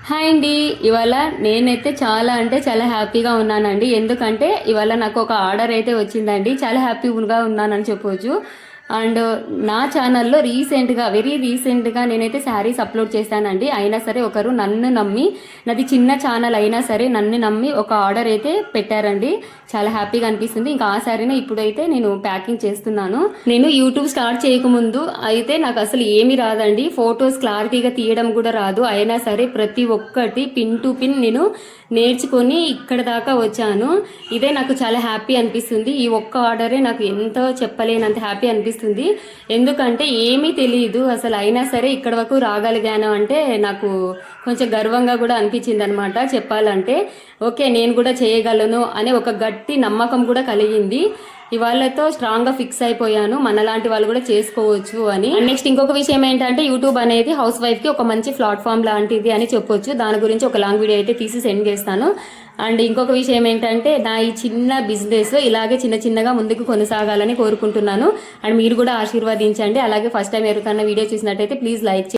Hi అండి. ఇవాళ నేనైతే చాలా అంటే చాలా హ్యాపీగా ఉన్నానండి. ఎందుకంటే ఇవాళ నాకు ఒక ఆర్డర్ అయితే వచ్చిందండి. చాలా హ్యాపీగా ఉన్నానని చెప్పొచ్చు. అండ్ నా ఛానల్లో వెరీ రీసెంట్గా నేనైతే శారీస్ అప్లోడ్ చేశానండి. అయినా సరే ఒకరు నన్ను నమ్మి, నాది చిన్న ఛానల్ అయినా సరే నన్ను నమ్మి ఒక ఆర్డర్ అయితే పెట్టారండి. చాలా హ్యాపీగా అనిపిస్తుంది. ఇంకా ఆ శారీనే ఇప్పుడైతే నేను ప్యాకింగ్ చేస్తున్నాను. నేను యూట్యూబ్ స్టార్ట్ చేయకముందు అయితే నాకు అసలు ఏమీ రాదండి. ఫొటోస్ క్లారిటీగా తీయడం కూడా రాదు. అయినా సరే ప్రతి ఒక్కటి పిన్ టు పిన్ నేను నేర్చుకొని ఇక్కడ దాకా వచ్చాను. ఇదే నాకు చాలా హ్యాపీ అనిపిస్తుంది. ఈ ఒక్క ఆర్డరే నాకు ఎంతో చెప్పలేనంత హ్యాపీ అనిపిస్తుంది. ఎందుకంటే ఏమీ తెలియదు అసలు, అయినా సరే ఇక్కడ వరకు రాగలిగాను అంటే నాకు కొంచెం గర్వంగా కూడా అనిపించింది అనమాట చెప్పాలంటే. ఓకే, నేను కూడా చేయగలను అనే ఒక గట్టి నమ్మకం కూడా కలిగింది. ఇవాళతో స్ట్రాంగ్గా ఫిక్స్ అయిపోయాను మనలాంటి వాళ్ళు కూడా చేసుకోవచ్చు అని. అండ్ నెక్స్ట్ ఇంకొక విషయం ఏంటంటే, యూట్యూబ్ అనేది హౌస్ వైఫ్కి ఒక మంచి ప్లాట్ఫామ్ లాంటిది అని చెప్పొచ్చు. దాని గురించి ఒక లాంగ్ వీడియో అయితే తీసి సెండ్ చేస్తాను. అండ్ ఇంకొక విషయం ఏంటంటే, నా ఈ చిన్న బిజినెస్ ఇలాగే చిన్నగా ముందుకు కొనసాగాలని కోరుకుంటున్నాను. అండ్ మీరు కూడా ఆశీర్వదించండి. అలాగే ఫస్ట్ టైం ఎవరికన్నా వీడియో చూసినట్టయితే ప్లీజ్ లైక్